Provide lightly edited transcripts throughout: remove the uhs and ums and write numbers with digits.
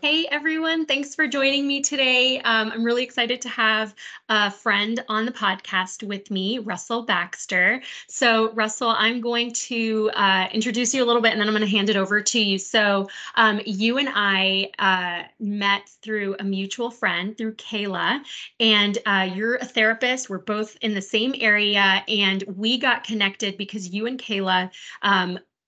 Hey everyone, thanks for joining me today. I'm really excited to have a friend on the podcast with me, Russell Baxter. So, Russell, I'm going to introduce you a little bit and then I'm going to hand it over to you. So, you and I met through a mutual friend, through Kayla, and you're a therapist. We're both in the same area, and we got connected because you and Kayla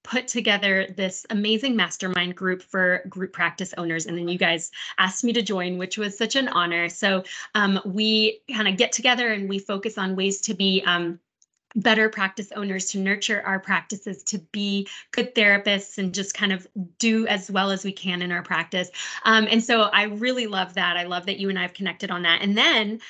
put together this amazing mastermind group for group practice owners. And then you guys asked me to join, which was such an honor. So we kind of get together and we focus on ways to be better practice owners, to nurture our practices, to be good therapists, and just kind of do as well as we can in our practice. And so I really love that. I love that you and I have connected on that. And then,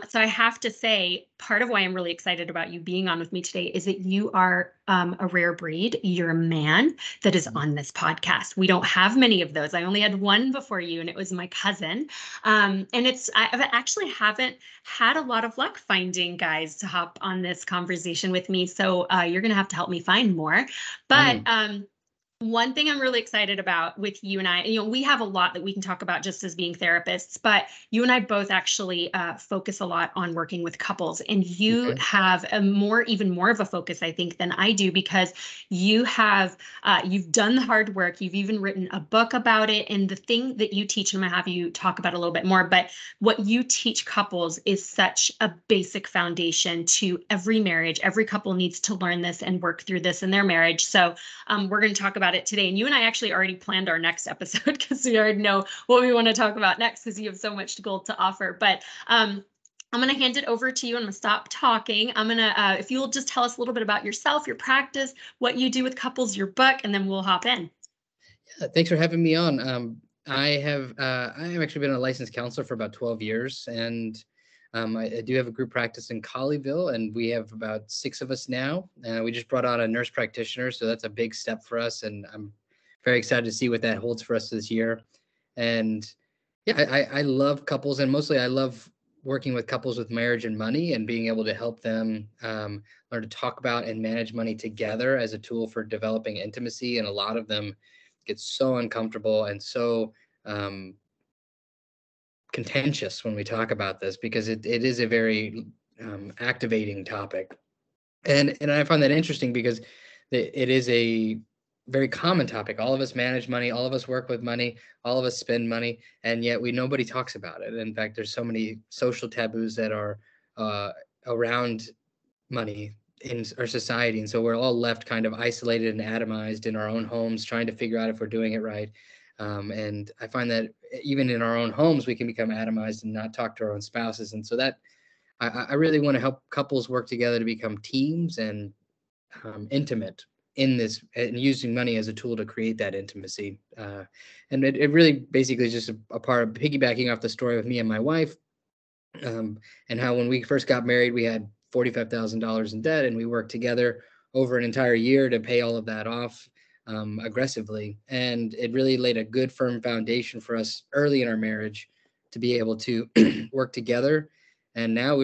so I have to say, part of why I'm really excited about you being on with me today is that you are a rare breed. You're a man that is on this podcast. We don't have many of those. I only had one before you, and it was my cousin. And I actually haven't had a lot of luck finding guys to hop on this conversation with me. So you're going to have to help me find more. But one thing I'm really excited about with you and I, we have a lot that we can talk about just as being therapists, but you and I both actually focus a lot on working with couples, and you have even more of a focus, I think, than I do, because you have, you've done the hard work. You've even written a book about it. And the thing that you teach, and I'm gonna have you talk about a little bit more, but what you teach couples is such a basic foundation to every marriage. Every couple needs to learn this and work through this in their marriage. So we're going to talk about it today. And you and I actually already planned our next episode because we already know what we want to talk about next, because you have so much gold to offer. But I'm going to hand it over to you. I'm going to stop talking. I'm going to, if you'll just tell us a little bit about yourself, your practice, what you do with couples, your book, and then we'll hop in. Yeah, thanks for having me on. I have actually been a licensed counselor for about 12 years, and I do have a group practice in Colleyville, and we have about 6 of us now. We just brought on a nurse practitioner, so that's a big step for us, and I'm very excited to see what that holds for us this year. And yeah, I love couples, and mostly I love working with couples with marriage and money, and being able to help them learn to talk about and manage money together as a tool for developing intimacy. And a lot of them get so uncomfortable and so contentious when we talk about this, because it is a very activating topic. And I find that interesting because it is a very common topic. All of us manage money, all of us work with money, all of us spend money, and yet nobody talks about it. In fact, there's so many social taboos that are around money in our society, and so we're all left kind of isolated and atomized in our own homes, trying to figure out if we're doing it right. And I find that even in our own homes, we can become atomized and not talk to our own spouses. And so that I really want to help couples work together to become teams and intimate in this, and using money as a tool to create that intimacy. And it really basically is just a part of piggybacking off the story of me and my wife, and how when we first got married, we had $45,000 in debt, and we worked together over an entire year to pay all of that off aggressively. And it really laid a good, firm foundation for us early in our marriage to be able to work together. And now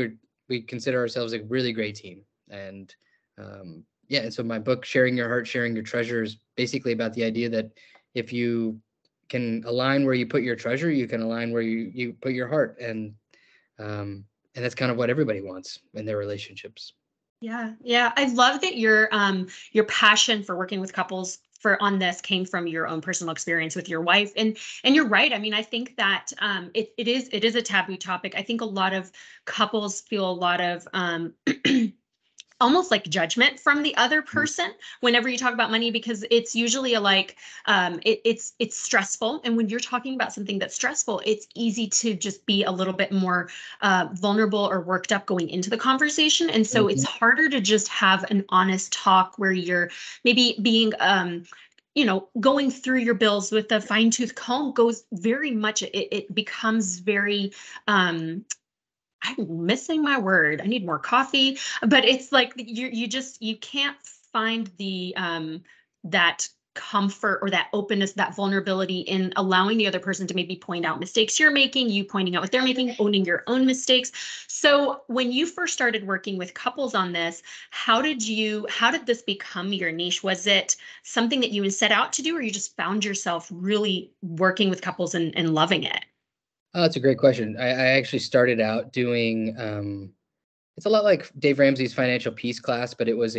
we consider ourselves a really great team. And yeah, and so my book, Sharing Your Heart, Sharing Your Treasure, is basically about the idea that if you can align where you put your treasure, you can align where you put your heart. And that's kind of what everybody wants in their relationships. Yeah. Yeah. I love that your passion for working with couples on this came from your own personal experience with your wife. And you're right. I mean, I think that it is a taboo topic. I think a lot of couples feel a lot of almost like judgment from the other person whenever you talk about money, because it's usually it's stressful. And when you're talking about something that's stressful, it's easy to just be a little bit more vulnerable or worked up going into the conversation. And so it's harder to just have an honest talk where you're maybe being going through your bills with a fine tooth comb. Goes very much, it becomes very I'm missing my word. I need more coffee. But it's like you can't find the that comfort or that openness, that vulnerability in allowing the other person to maybe point out mistakes you're making, you pointing out what they're making, owning your own mistakes. So when you first started working with couples on this, how did this become your niche? Was it something that you set out to do, or you just found yourself really working with couples and loving it? Oh, that's a great question. I actually started out doing it's a lot like Dave Ramsey's financial peace class, but it was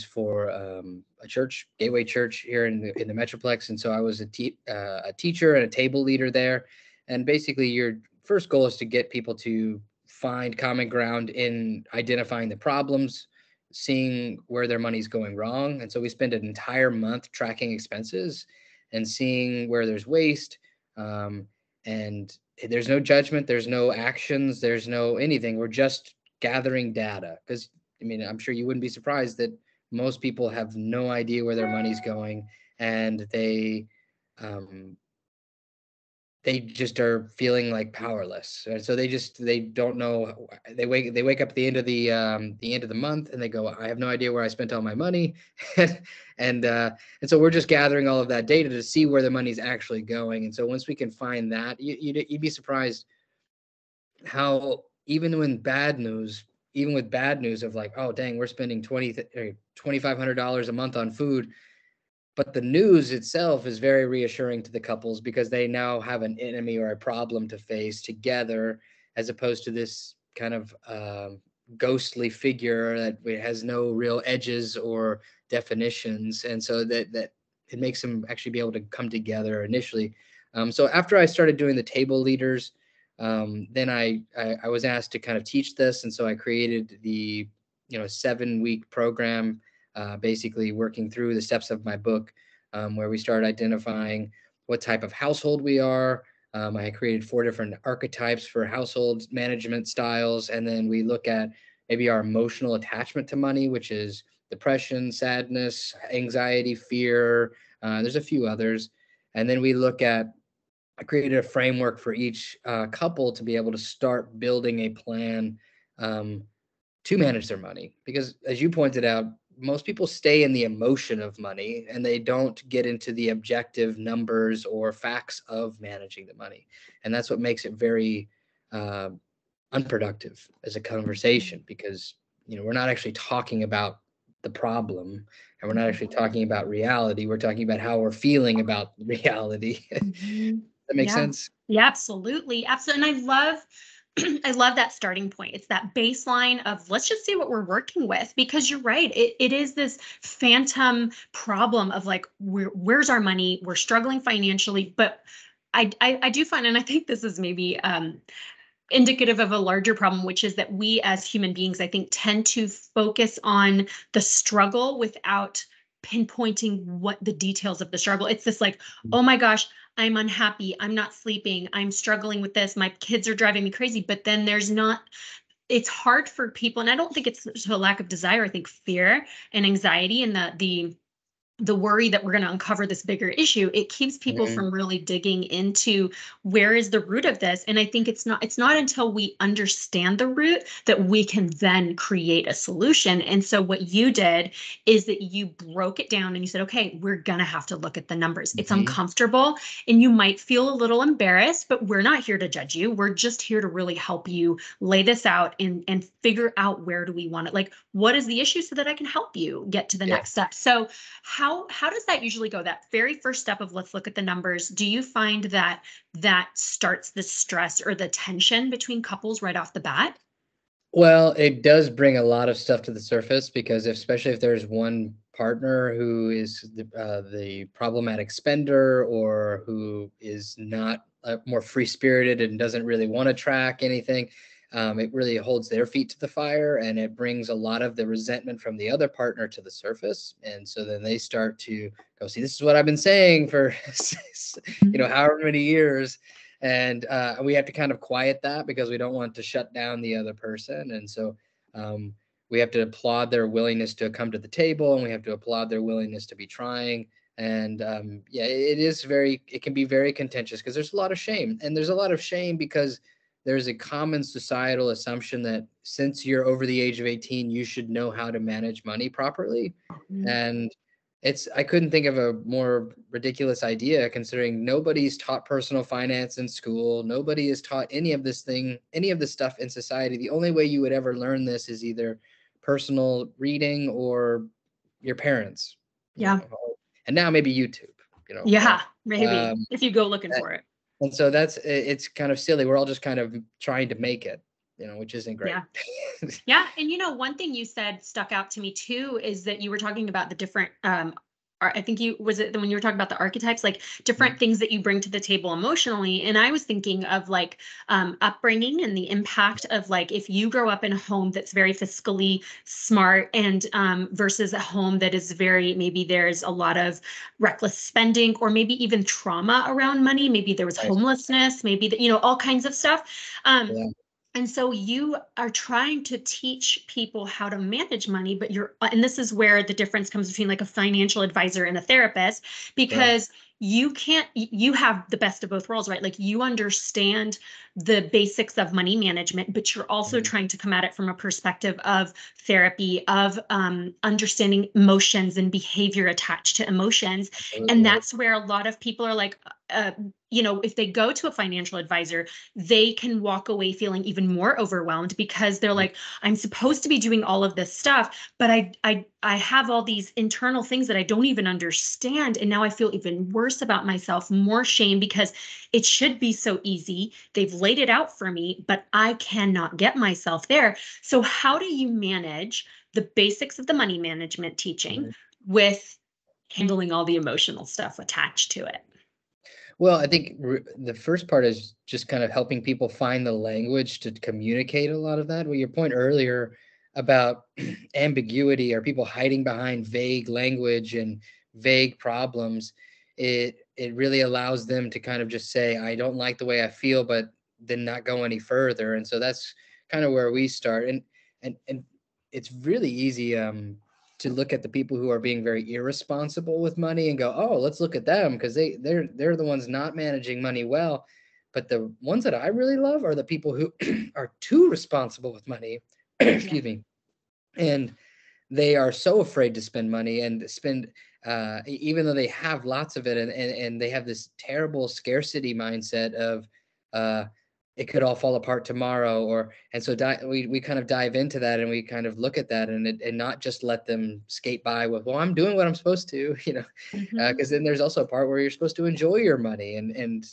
for a church, Gateway Church here in the Metroplex, and so I was a teacher and a table leader there. And basically, your first goal is to get people to find common ground in identifying the problems, seeing where their money's going wrong. And so we spend an entire month tracking expenses and seeing where there's waste. And there's no judgment, there's no actions, there's no anything. We're just gathering data, because I mean, I'm sure you wouldn't be surprised that most people have no idea where their money's going, and um, they just are feeling like powerless. And so they don't know. They wake up at the end of the month, and they go, I have no idea where I spent all my money. and and so we're just gathering all of that data to see where the money's actually going. And so once we can find that, you'd be surprised how even with bad news of like, oh dang, we're spending $2,500 a month on food, but the news itself is very reassuring to the couples because they now have an enemy or a problem to face together, as opposed to this kind of ghostly figure that has no real edges or definitions. And so that it makes them actually be able to come together initially. So after I started doing the table leaders, then I was asked to kind of teach this. And so I created the 7-week program, basically working through the steps of my book, where we start identifying what type of household we are. I created 4 different archetypes for household management styles. And then we look at maybe our emotional attachment to money, which is depression, sadness, anxiety, fear. There's a few others. And then I created a framework for each couple to be able to start building a plan to manage their money. Because as you pointed out, most people stay in the emotion of money and they don't get into the objective numbers or facts of managing the money. And that's what makes it very uh, unproductive as a conversation, because we're not actually talking about the problem, and we're not actually talking about reality. We're talking about how we're feeling about reality. Mhm. That makes Yeah. sense? Yeah, absolutely. Absolutely. And I love I love that starting point. It's that baseline of let's just see what we're working with, because you're right. It is this phantom problem of like, where's our money? We're struggling financially, but I do find, and I think this is maybe indicative of a larger problem, which is that we as human beings, I think, tend to focus on the struggle without pinpointing what the details of the struggle. It's this like, oh my gosh, I'm unhappy, I'm not sleeping, I'm struggling with this, my kids are driving me crazy. But then there's not, it's hard for people, and I don't think it's a lack of desire. I think fear and anxiety and the worry that we're going to uncover this bigger issue, it keeps people Mhm. from really digging into where is the root of this. And I think it's not until we understand the root that we can then create a solution. And so what you did is that you broke it down and you said, okay, we're going to have to look at the numbers. It's Mhm. uncomfortable and you might feel a little embarrassed, but we're not here to judge you. We're just here to really help you lay this out and figure out where do we want it, like what is the issue, so that I can help you get to the Yeah. next step. So how does that usually go? That very first step of let's look at the numbers. Do you find that that starts the stress or the tension between couples right off the bat? Well, it does bring a lot of stuff to the surface, because especially if there's one partner who is the problematic spender, or who is not more free spirited and doesn't really want to track anything, it really holds their feet to the fire, and it brings a lot of the resentment from the other partner to the surface. And so then they start to go, see, this is what I've been saying for however many years. And we have to kind of quiet that, because we don't want to shut down the other person. And so um, we have to applaud their willingness to come to the table, and we have to applaud their willingness to be trying. And yeah, it can be very contentious, because there's a lot of shame. And there's a lot of shame because there's a common societal assumption that since you're over the age of 18, you should know how to manage money properly. Mhm. And I couldn't think of a more ridiculous idea, considering nobody's taught personal finance in school. Nobody is taught any of this stuff in society. The only way you would ever learn this is either personal reading or your parents, Yeah. and now maybe YouTube, Yeah, maybe um, if you go looking for it. and so it's kind of silly. We're all just kind of trying to make it, which isn't great. Yeah. Yeah. And one thing you said stuck out to me too is that you were talking about the different I think was it when you were talking about the archetypes, like different things that you bring to the table emotionally. And I was thinking of like upbringing and the impact of like if you grow up in a home that's very fiscally smart and versus a home that is maybe there's a lot of reckless spending or maybe even trauma around money. Maybe there was Right. homelessness, maybe all kinds of stuff. Yeah. And so you are trying to teach people how to manage money, but and this is where the difference comes between like a financial advisor and a therapist, Yeah. because you have the best of both worlds, right? Like you understand the basics of money management, but you're also Mhm. trying to come at it from a perspective of therapy, of understanding emotions and behavior attached to emotions. And Absolutely. that's where a lot of people are like, if they go to a financial advisor, they can walk away feeling even more overwhelmed because they're like, I'm supposed to be doing all of this stuff, but I have all these internal things that I don't even understand. And now I feel even worse about myself, more shame because it should be so easy. They've laid it out for me, but I cannot get myself there. So how do you manage the basics of the money management teaching Mhm. with handling all the emotional stuff attached to it? Well, I think the first part is just kind of helping people find the language to communicate a lot of that. Well, your point earlier about ambiguity or people hiding behind vague language and vague problems, it really allows them to kind of just say, I don't like the way I feel, but then not go any further. And so that's kind of where we start. And it's really easy to look at the people who are being very irresponsible with money and go, oh, let's look at them because they're the ones not managing money well. But the ones that I really love are the people who are too responsible with money. Yeah. Excuse me. And they are so afraid to spend money and spend even though they have lots of it, and they have this terrible scarcity mindset of uh, it could all fall apart tomorrow. And so we kind of dive into that, and we kind of look at that, and not just let them skate by with, well, I'm doing what I'm supposed to, Mhm. because then there's also a part where you're supposed to enjoy your money, and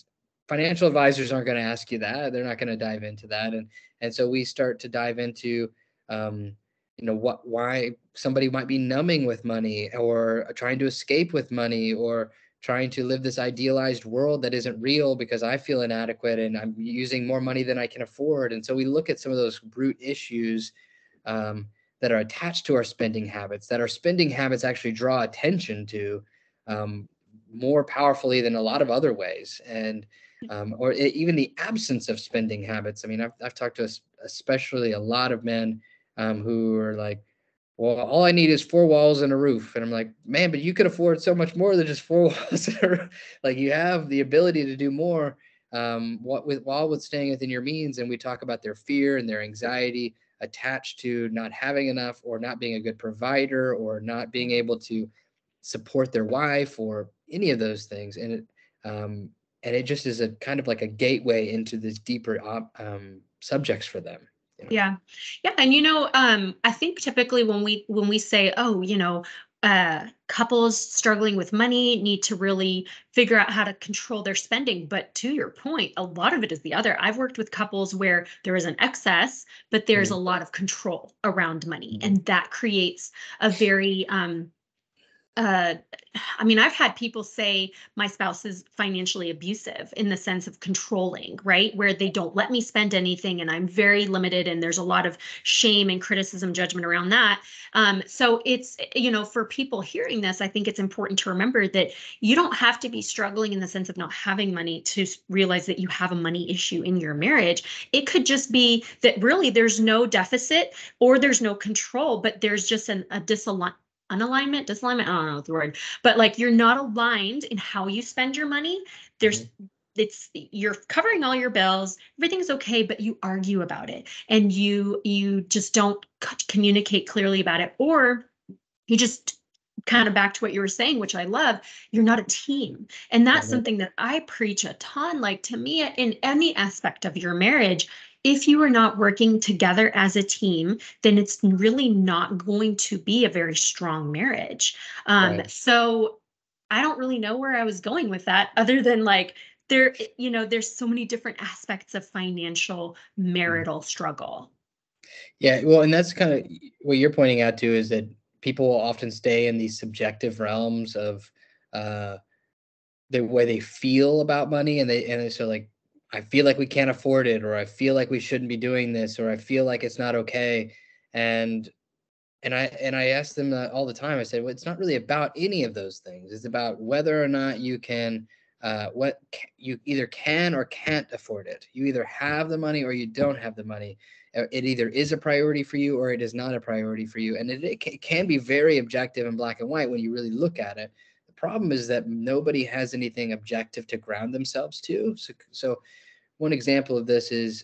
financial advisors aren't going to ask you that. They're not going to dive into that. And so we start to dive into um, why somebody might be numbing with money or trying to escape with money or trying to live this idealized world that isn't real because I feel inadequate and I'm using more money than I can afford. And so we look at some of those root issues um, that are attached to our spending habits, that our spending habits actually draw attention to um, more powerfully than a lot of other ways. And or even the absence of spending habits. I mean, I've talked to especially a lot of men who are like, well, all I need is four walls and a roof. And I'm like, man, but you could afford so much more than just four walls and a roof. Like you have the ability to do more while with staying within your means. And we talk about their fear and their anxiety attached to not having enough or not being a good provider or not being able to support their wife or any of those things. And it just is a kind of like a gateway into this deeper subjects for them. Yeah. Yeah. And I think typically when we say, oh, couples struggling with money need to really figure out how to control their spending. But to your point, a lot of it is the other. I've worked with couples where there is an excess, but there's a Mhm, lot of control around money. mhm, And that creates a very uh I mean, I've had people say my spouse is financially abusive in the sense of controlling, right? Where they don't let me spend anything and I'm very limited and there's a lot of shame and criticism, judgment around that. So it's, for people hearing this, I think it's important to remember that you don't have to be struggling in the sense of not having money to realize that you have a money issue in your marriage. It could just be that really there's no deficit or there's no control, but there's just a disalignment, I don't know the word, but like you're not aligned in how you spend your money. mhm, There's you're covering all your bills, everything's okay, but you argue about it and you just don't communicate clearly about it, or you just kind of back to what you were saying, which I love, you're not a team. And that's Mhm. something that I preach a ton. Like, to me, in any aspect of your marriage, if you are not working together as a team, then it's really not going to be a very strong marriage. Right. So I don't really know where I was going with that, other than like, there's so many different aspects of financial Mhm. marital struggle. Yeah, well, and that's kind of what you're pointing out too, is that people will often stay in these subjective realms of uh, the way they feel about money, and so like, I feel like we can't afford it, or I feel like we shouldn't be doing this, or I feel like it's not okay, and I ask them that all the time. I say, well, it's not really about any of those things. It's about whether or not you can, you either can or can't afford it. You either have the money or you don't have the money. It either is a priority for you or it is not a priority for you. And it can be very objective and black and white when you really look at it. The problem is that nobody has anything objective to ground themselves to. So one example of this is,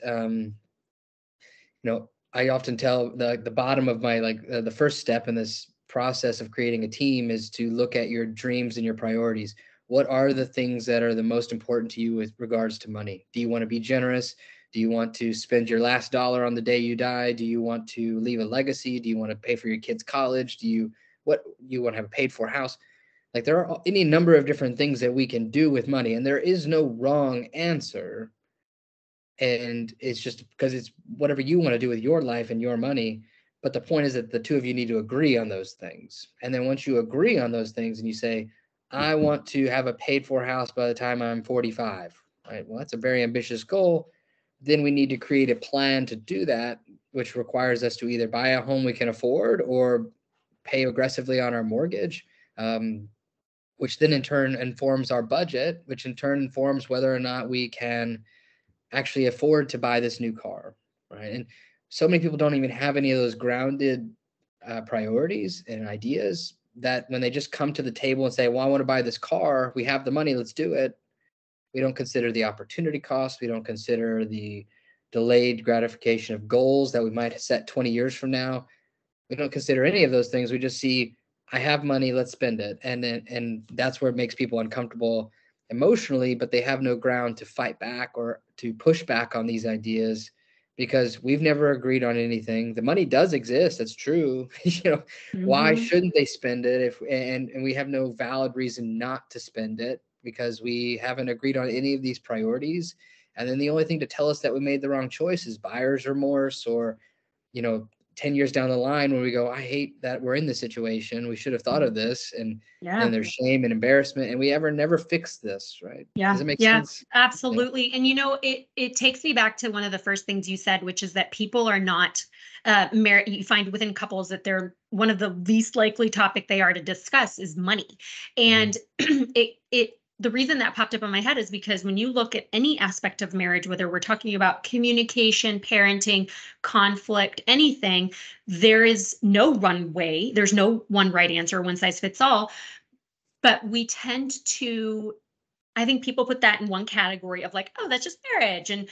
I often tell the bottom of my, like, the first step in this process of creating a team is to look at your dreams and your priorities. What are the things that are the most important to you with regards to money? Do you want to be generous? Do you want to spend your last dollar on the day you die? Do you want to leave a legacy? Do you want to pay for your kids' college? What you want to have a paid for house? Like, there are any number of different things that we can do with money, and there is no wrong answer, and it's just because it's whatever you want to do with your life and your money. But the point is that the two of you need to agree on those things, and then once you agree on those things and you say, I want to have a paid for house by the time I'm 45, right? Well, that's a very ambitious goal. Then we need to create a plan to do that, which requires us to either buy a home we can afford or pay aggressively on our mortgage, um, which then in turn informs our budget, which in turn informs whether or not we can actually afford to buy this new car, right? And so many people don't even have any of those grounded priorities and ideas, that when they just come to the table and say, well, I want to buy this car, we have the money, let's do it. We don't consider the opportunity cost. We don't consider the delayed gratification of goals that we might set 20 years from now. We don't consider any of those things. We just see, I have money, let's spend it. And that's where it makes people uncomfortable emotionally, but they have no ground to fight back or to push back on these ideas, because we've never agreed on anything. The money does exist, that's true. Why Mhm. shouldn't they spend it, if and we have no valid reason not to spend it, because we haven't agreed on any of these priorities. And then the only thing to tell us that we made the wrong choice is buyer's remorse, or you know 10 years down the line when we go, I hate that we're in this situation, we should have thought of this. And then Yeah. there's shame and embarrassment, and we ever never fix this, right? Does Yeah, it make yeah, sense? Yeah. absolutely. And it takes me back to one of the first things you said, which is that people are not you find within couples that they're one of the least likely topic they are to discuss is money. Mhm. And the reason that popped up in my head is because when you look at any aspect of marriage, whether we're talking about communication, parenting, conflict, anything, there is no one way, there's no one right answer, one size fits all. But we tend to I think people put that in one category of like, oh, that's just marriage. And,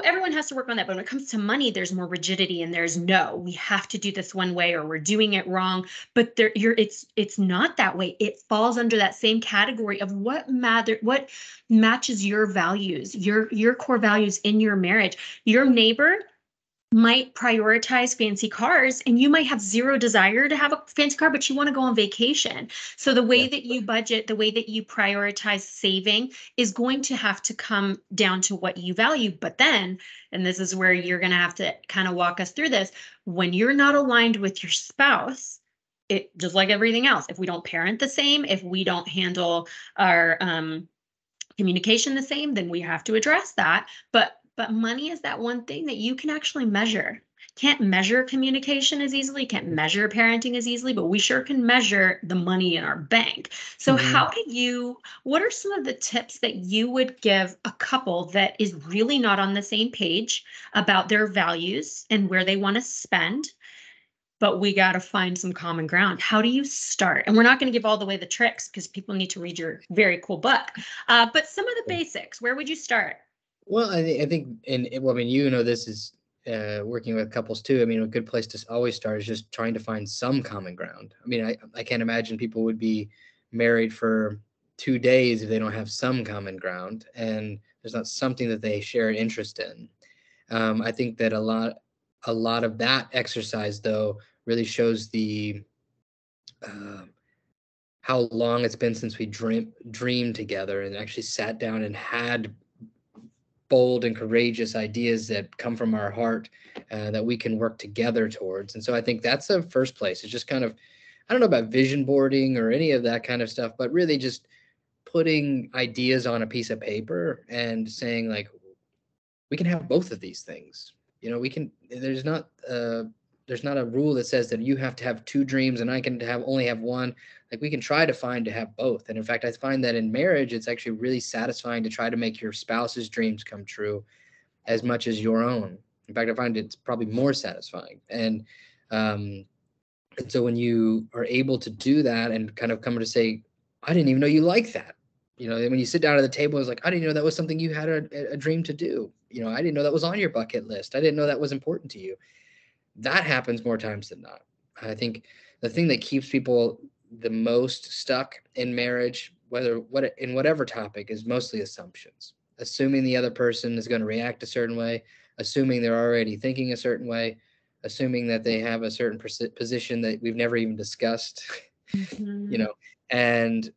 everyone has to work on that. But when it comes to money, there's more rigidity and there's no, we have to do this one way or we're doing it wrong. But it's not that way. It falls under that same category of what matches your values, your core values in your marriage. Your neighbor might prioritize fancy cars and you might have zero desire to have a fancy car, but you want to go on vacation. So the Yeah. way that you budget, the way that you prioritize saving is going to have to come down to what you value. But then, and this is where you're going to have to kind of walk us through this, when you're not aligned with your spouse, it just like everything else, if we don't parent the same, if we don't handle our communication the same, then we have to address that. But money is that one thing that you can actually measure. Can't measure communication as easily, can't measure parenting as easily, but we sure can measure the money in our bank. So Mhm. what are some of the tips that you would give a couple that is really not on the same page about their values and where they want to spend? But we got to find some common ground. How do you start? And we're not going to give all the way the tricks because people need to read your very cool book. But some of the basics, where would you start? Well, I think, well, I mean, this is working with couples too, I mean, a good place to always start is just trying to find some common ground. I mean, I can't imagine people would be married for 2 days if they don't have some common ground and there's not something that they share an interest in. I think that a lot of that exercise though really shows the uh, how long it's been since we dreamed together and actually sat down and had bold and courageous ideas that come from our heart, that we can work together towards. And so I think that's the first place. It's just kind of, I don't know about vision boarding or any of that kind of stuff, but really just putting ideas on a piece of paper and saying like, we can have both of these things. We can, there's not a rule that says that you have to have two dreams and I can only have one. Like we can try to find to have both. And in fact, I find that in marriage, it's actually really satisfying to try to make your spouse's dreams come true as much as your own. In fact, I find it's probably more satisfying. And so when you are able to do that and kind of come to say, I didn't even know you like that. When you sit down at the table, it's like, I didn't know that was something you had a dream to do. I didn't know that was on your bucket list. I didn't know that was important to you. That happens more times than not. I think the thing that keeps people the most stuck in marriage, in whatever topic, is mostly assumptions. Assuming the other person is going to react a certain way, assuming they're already thinking a certain way, assuming that they have a certain position that we've never even discussed. Mm-hmm. And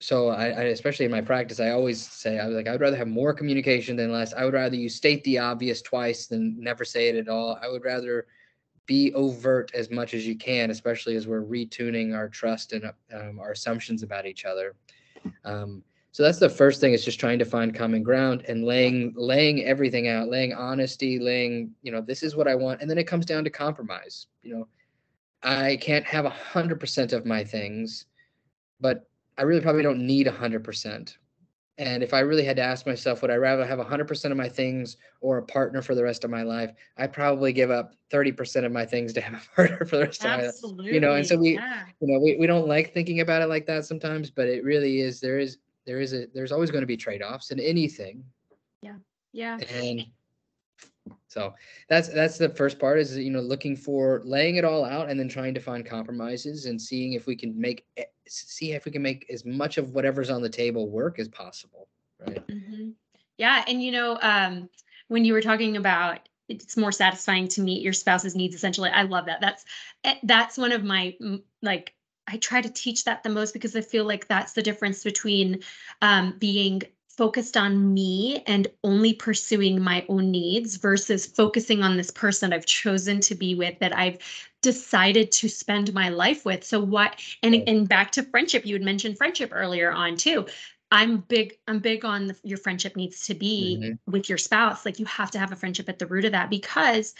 so I especially in my practice, I always say, I would rather have more communication than less. I would rather you state the obvious twice than never say it at all. I would rather be overt as much as you can, especially as we're retuning our trust and our assumptions about each other. So that's the first thing, is just trying to find common ground and laying everything out, laying honesty, this is what I want. And then it comes down to compromise. I can't have 100% of my things, but I really probably don't need 100%. And if I really had to ask myself, would I rather have 100% of my things or a partner for the rest of my life? I'd probably give up 30% of my things to have a partner for the rest of my life. Absolutely. And so yeah. we don't like thinking about it like that sometimes, but it really is, there's always going to be trade-offs in anything. Yeah. Yeah. And so that's the first part, is looking for laying it all out and then trying to find compromises and seeing if we can make as much of whatever's on the table work as possible, right? Mm-hmm. Yeah. And when you were talking about it's more satisfying to meet your spouse's needs, essentially, I love that. That's one of my like, I try to teach that the most, because I feel like that's the difference between being focused on me and only pursuing my own needs versus focusing on this person I've chosen to be with, that I've decided to spend my life with. So what, and back to friendship, you had mentioned friendship earlier on too. I'm big on your friendship needs to be with your spouse. Like, you have to have a friendship at the root of that, because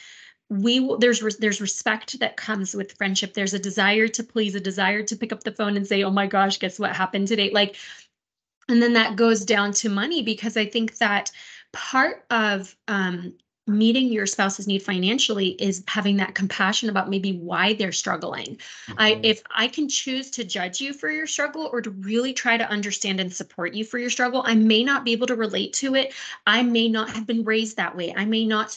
there's respect that comes with friendship. There's a desire to please, a desire to pick up the phone and say, oh my gosh, guess what happened today? Like, and then that goes down to money, because I think that part of meeting your spouse's need financially is having that compassion about maybe why they're struggling. If I can choose to judge you for your struggle, or to really try to understand and support you for your struggle, I may not be able to relate to it. I may not have been raised that way. I may not,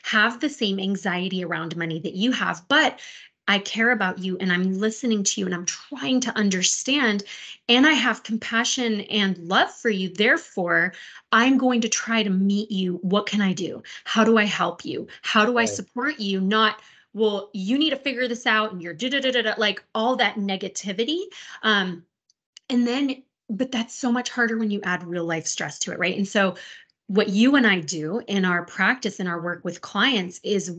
have the same anxiety around money that you have, but I care about you and I'm listening to you and I'm trying to understand, and I have compassion and love for you. Therefore, I'm going to try to meet you. What can I do? How do I help you? How do I support you? Not, well, you need to figure this out and you're like all that negativity. And then, but that's so much harder when you add real life stress to it, right? And so what you and I do in our practice, in our work with clients, is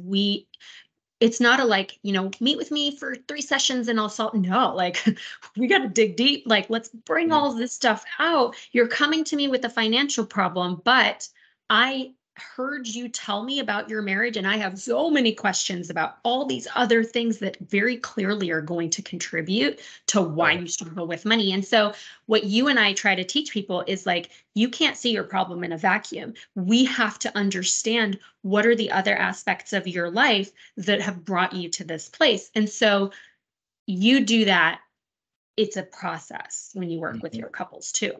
it's not a like, meet with me for 3 sessions and I'll solve. No, like we got to dig deep. Like, let's bring all of this stuff out. You're coming to me with a financial problem, but I heard you tell me about your marriage, and I have so many questions about all these other things that very clearly are going to contribute to why you struggle with money. And so what you and I try to teach people is like, you can't see your problem in a vacuum. We have to understand what are the other aspects of your life that have brought you to this place. And so you do that. It's a process when you work with your couples too.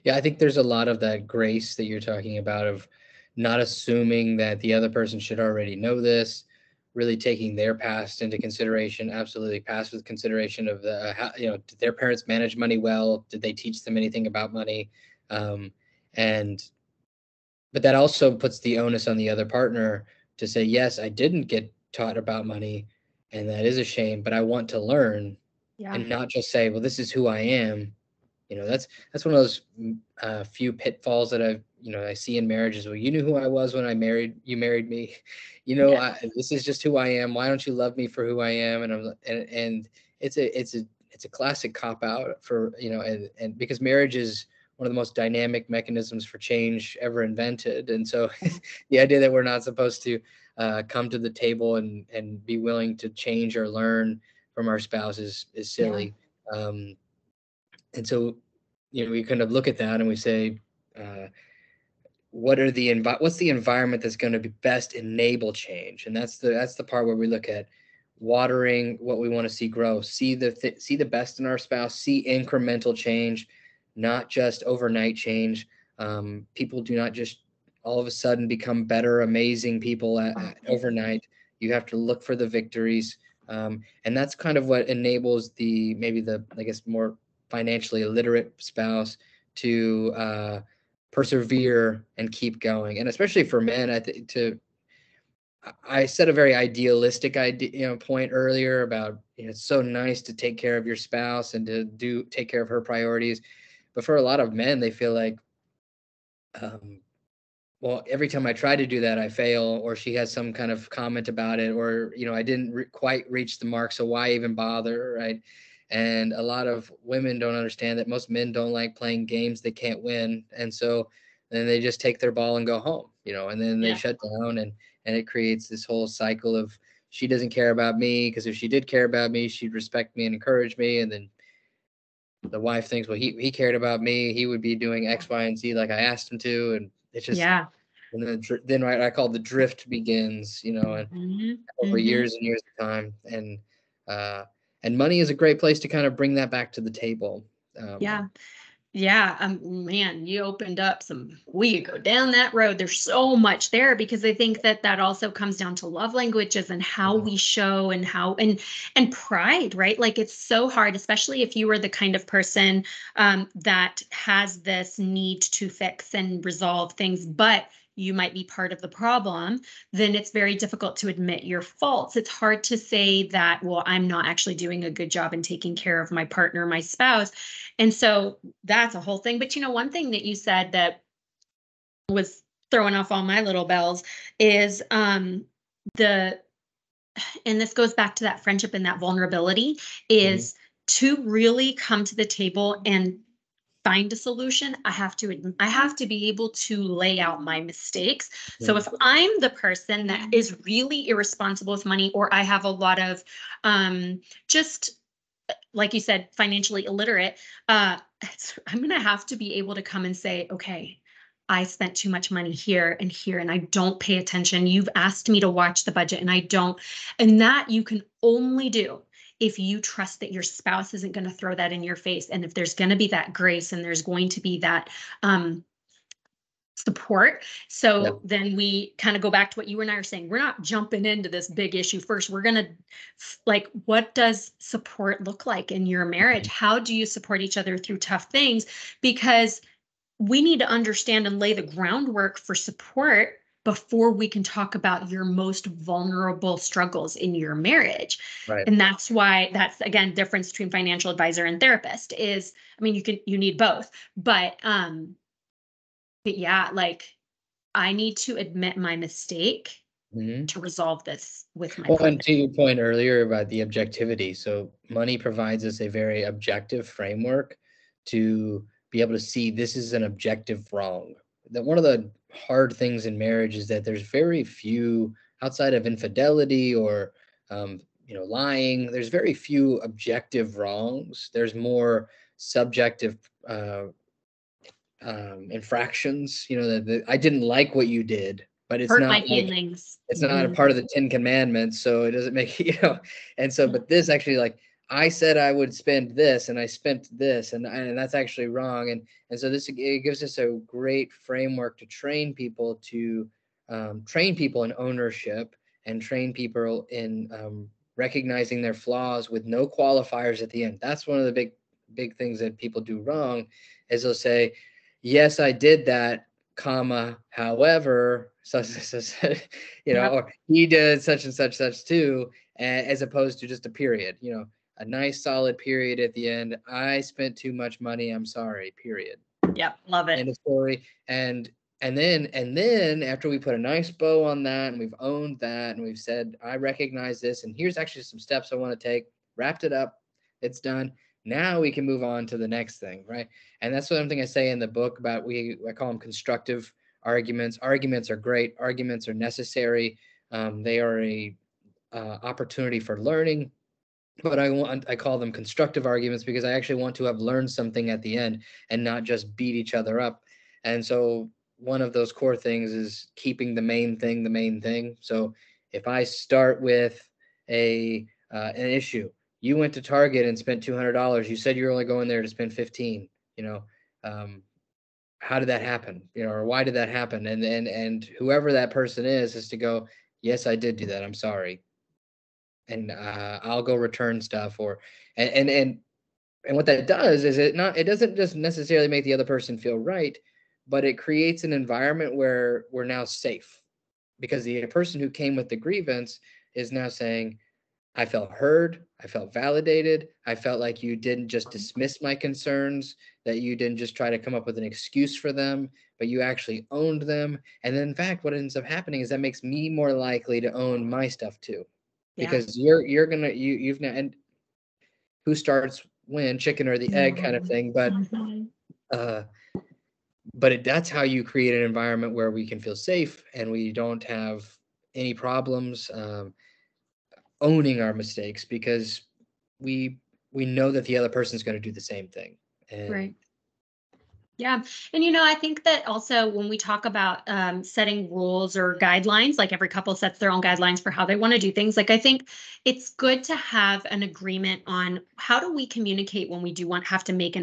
Yeah, I think there's a lot of that grace that you're talking about, of not assuming that the other person should already know this, really taking their past into consideration, absolutely past with consideration of the, how, did their parents manage money well? Did they teach them anything about money? Um, and, but that also puts the onus on the other partner to say, yes, I didn't get taught about money, and that is a shame, but I want to learn, Yeah. and not just say, well, this is who I am. That's one of those few pitfalls that I see in marriages. Well, you knew who I was when you married me. Yeah. This is just who I am. Why don't you love me for who I am? And it's a classic cop out for, and because marriage is one of the most dynamic mechanisms for change ever invented. And so the idea that we're not supposed to come to the table and be willing to change or learn from our spouse is Yeah. silly. And so, we kind of look at that and we say, uh, what's the environment that's going to be best enable change? And that's the part where we look at watering what we want to see grow, see the best in our spouse, see incremental change, not just overnight change. People do not just all of a sudden become better, amazing people overnight. You have to look for the victories. And that's kind of what enables maybe the, I guess, more financially illiterate spouse to persevere and keep going. And especially for men, I said a very idealistic point earlier about, it's so nice to take care of your spouse and to take care of her priorities. But for a lot of men, they feel like, um, well, every time I try to do that, I fail, or she has some kind of comment about it, or, I didn't quite reach the mark. So why even bother? Right. And a lot of women don't understand that most men don't like playing games they can't win. And so then they just take their ball and go home, and then they Yeah. shut down, and it creates this whole cycle of, she doesn't care about me, because if she did care about me, she'd respect me and encourage me. And then the wife thinks, well, he cared about me, he would be doing X, Y, and Z like I asked him to. And it's just, Yeah. and then I call the drift begins, and Hmm. over Hmm. years and years of time. Uh, and money is a great place to kind of bring that back to the table. Yeah. Yeah, man, you opened up we could go down that road. There's so much there because I think that that also comes down to love languages and how Mhm. we show and and pride, right? Like it's so hard, especially if you are the kind of person that has this need to fix and resolve things, but you might be part of the problem, then it's very difficult to admit your faults. It's hard to say that, well, I'm not actually doing a good job in taking care of my partner, my spouse. And so that's a whole thing. But one thing that you said that was throwing off all my little bells is the and this goes back to that friendship and that vulnerability Mhm. is to really come to the table and find a solution. I have to be able to lay out my mistakes. So Mhm. if I'm the person that is really irresponsible with money, or I have a lot of just like you said, financially illiterate, I'm going to have to be able to come and say, okay, I spent too much money here, and I don't pay attention. You've asked me to watch the budget, and I don't. And that you can only do if you trust that your spouse isn't going to throw that in your face. And if there's going to be that grace and there's going to be that support. Yeah. So then we kind of go back to what you and I are saying. We're not jumping into this big issue first. We're going to like, what does support look like in your marriage? How do you support each other through tough things? Because we need to understand and lay the groundwork for support before we can talk about your most vulnerable struggles in your marriage. Right. And that's again difference between financial advisor and therapist is, I mean, you need both, but yeah, like I need to admit my mistake Mhm. to resolve this with my Well, and partner. to your point earlier about the objectivity, so money provides us a very objective framework to be able to see this is an objective wrong. That one of the hard things in marriage is that there's very few, outside of infidelity or lying. There's very few objective wrongs. There's more subjective uh, infractions. That I didn't like what you did, but it's Hurt not my like feelings. it's not a Mhm. part of the 10 commandments, so it doesn't make. And so, Yeah. but this actually, like, I said I would spend this and I spent this, and that's actually wrong. And so it gives us a great framework to train people in ownership and train people in recognizing their flaws with no qualifiers at the end. That's one of the big things that people do wrong, is they'll say, yes, I did that, comma, however, Yep. or he did such and such too, as opposed to just a period, a nice solid period at the end. I spent too much money. I'm sorry, period. Yep. Love it. End of story. And then after we put a nice bow on that and we've owned that and we've said, I recognize this, and here's actually some steps I want to take, wrapped it up, it's done. Now we can move on to the next thing, right? And that's something I say in the book about, I call them constructive arguments. Arguments are great. Arguments are necessary. They are a opportunity for learning. But I call them constructive arguments because I actually want to have learned something at the end and not just beat each other up. And so one of those core things is keeping the main thing the main thing. So if I start with an issue, you went to Target and spent $200. You said you're only going there to spend 15. How did that happen? Or why did that happen? And whoever that person is to go, yes, I did do that. I'm sorry. And I'll go return stuff, and what that does is it doesn't just necessarily make the other person feel right, but it creates an environment where we're now safe, because the person who came with the grievance is now saying, I felt heard, I felt validated, I felt like you didn't just dismiss my concerns, that you didn't just try to come up with an excuse for them, but you actually owned them. And then in fact, what ends up happening is that makes me more likely to own my stuff too. Yeah. Because you've now, and who starts when, chicken or the egg kind of thing, but that's how you create an environment where we can feel safe and we don't have any problems owning our mistakes, because we know that the other person's going to do the same thing. And Right. Yeah. And, I think that also when we talk about setting rules or guidelines, like every couple sets their own guidelines for how they want to do things. Like, I think it's good to have an agreement on how do we communicate when we do have to make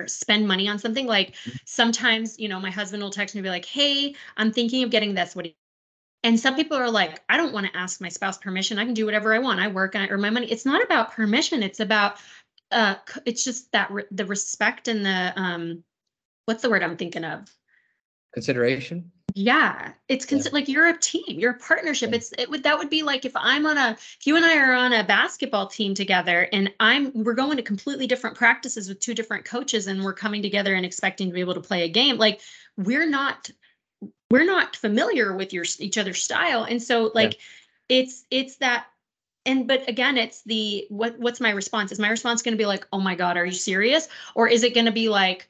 spend money on something. Like sometimes, my husband will text me and be like, hey, I'm thinking of getting this. What do you? And some people are like, I don't want to ask my spouse permission. I can do whatever I want. I work and I earn my money. It's not about permission. It's about it's just that the respect and the what's the word I'm thinking of? consideration. Yeah, it's like you're a team, you're a partnership. Yeah. That would be like if you and I are on a basketball team together and we're going to completely different practices with two different coaches and we're coming together and expecting to be able to play a game. Like we're not familiar with each other's style. And so like it's that. But again, it's what's my response? Is my response going to be like, oh my God, are you serious? Or is it going to be like,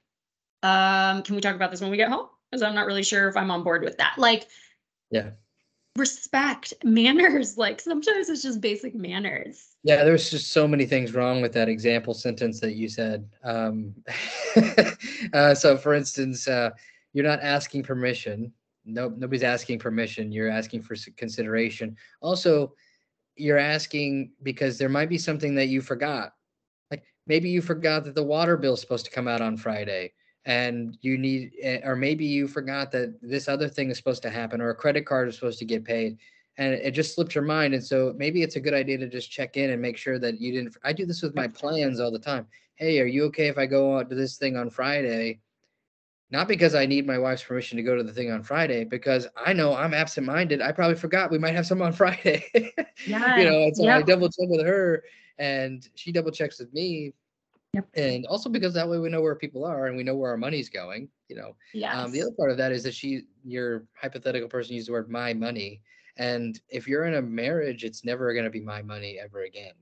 can we talk about this when we get home? Because I'm not really sure if I'm on board with that. Like, Yeah. Respect, manners, like sometimes it's just basic manners. Yeah, there's just so many things wrong with that example sentence that you said. So for instance, you're not asking permission. Nobody's asking permission. You're asking for consideration. Also, you're asking because there might be something that you forgot. Like maybe you forgot that the water bill is supposed to come out on Friday and or maybe you forgot that this other thing is supposed to happen, or a credit card is supposed to get paid and it just slipped your mind. And so maybe it's a good idea to just check in and make sure that you didn't. I do this with my plans all the time. Hey, are you okay if I go out to this thing on Friday? Not because I need my wife's permission to go to the thing on Friday, because I know I'm absent-minded. I probably forgot we might have some on Friday. Yeah. And so I Yep. double check with her and she double checks with me. Yep. And also because that way we know where people are and we know where our money's going. The Yes. other part of that is that your hypothetical person used the word my money. And if you're in a marriage, it's never going to be my money ever again.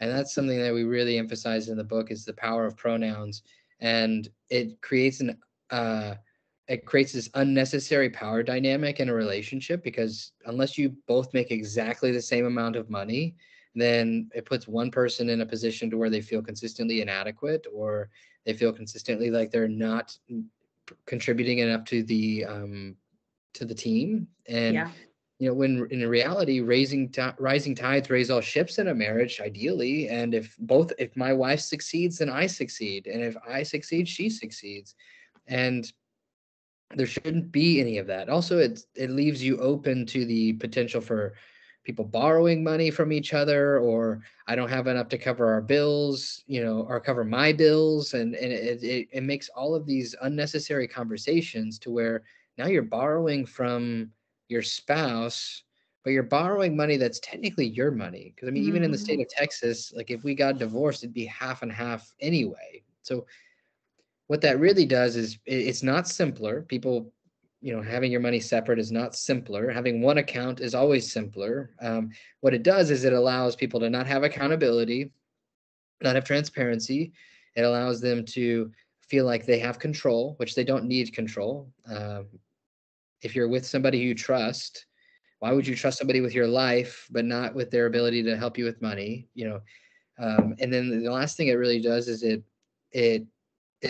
And that's something that we really emphasize in the book, is the power of pronouns. And it creates this unnecessary power dynamic in a relationship, because unless you both make exactly the same amount of money, then it puts one person in a position to where they feel consistently inadequate, or they feel consistently like they're not contributing enough to the team. And Yeah. when in reality, rising tides raise all ships in a marriage, ideally. And if my wife succeeds, then I succeed. And if I succeed, she succeeds. And there shouldn't be any of that. Also, it leaves you open to the potential for people borrowing money from each other, or I don't have enough to cover our bills, or cover my bills. And it makes all of these unnecessary conversations to where now you're borrowing from your spouse, but you're borrowing money that's technically your money. Because I mean, even in the state of Texas, like if we got divorced, it'd be half and half anyway. So what that really does is it's not simpler. People, having your money separate is not simpler. Having one account is always simpler. What it does is it allows people to not have accountability, not have transparency. It allows them to feel like they have control, which they don't need control. If you're with somebody you trust, why would you trust somebody with your life, but not with their ability to help you with money? And then the last thing it really does is it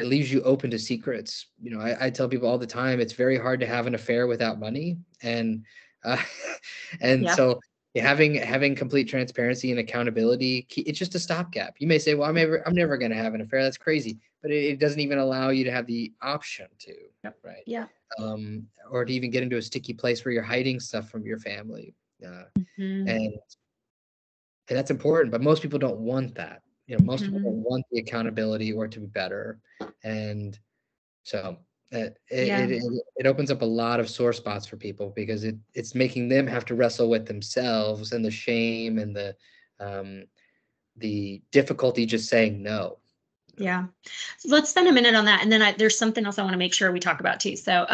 leaves you open to secrets. I tell people all the time, it's very hard to have an affair without money. And uh, and Yeah. so having complete transparency and accountability, it's just a stopgap. You may say, well, I'm never going to have an affair. That's crazy. But it doesn't even allow you to have the option to, right? Yeah. Or to even get into a sticky place where you're hiding stuff from your family. And that's important, but most people don't want that. Most people don't want the accountability or to be better. And so it opens up a lot of sore spots for people, because it's making them have to wrestle with themselves and the shame and the difficulty just saying no. Yeah. So let's spend a minute on that. And then there's something else I want to make sure we talk about too. So